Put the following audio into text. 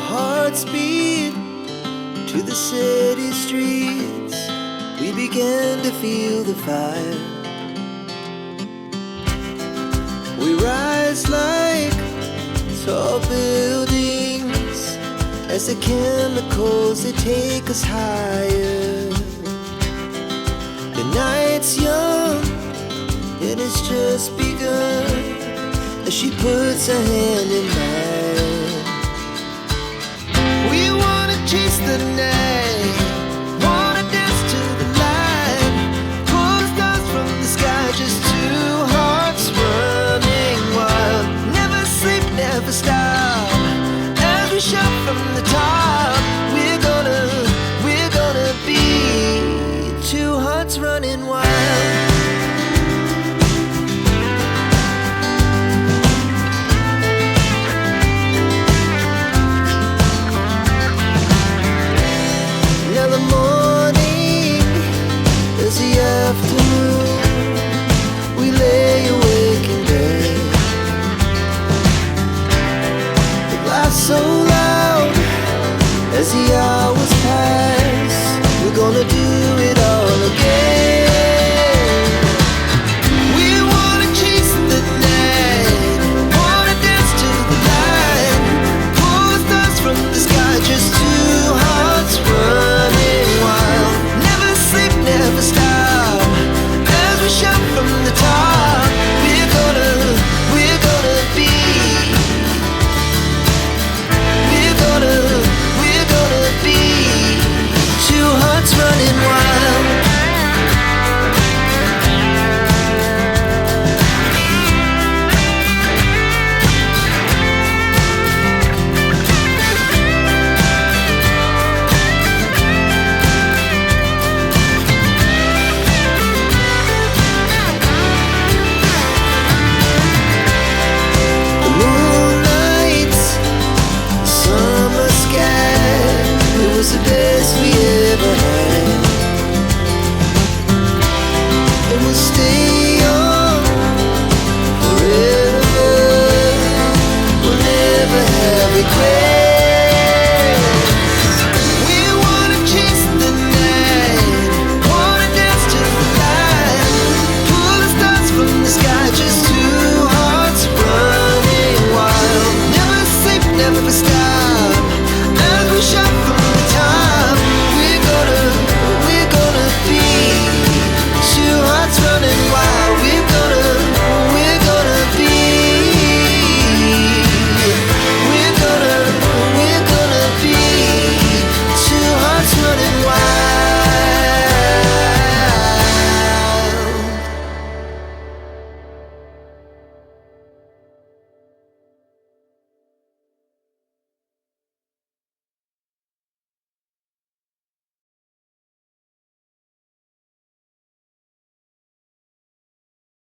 hearts beat to the city streets. We began to feel the fire. We rise like tall buildings as the chemicals, they take us higher. The night's young and it's just begun as she puts her hand in mine. We wanna chase the night, wanna dance to the light, pull stars from the sky, just two hearts running wild. Never sleep, never stop, as we shout from the top. We're gonna be two hearts running wild. We lay awake in bed. The laughs so loud as the hours pass. We're gonna do it all again. We wanna chase the night, wanna dance to the light, pull stars from the sky, just two hearts running wild. Never sleep, never stop, as we shout from the top. We're gonna be, we're gonna be two hearts running wild. The best we ever had, and we'll stay young forever. We'll never have regret.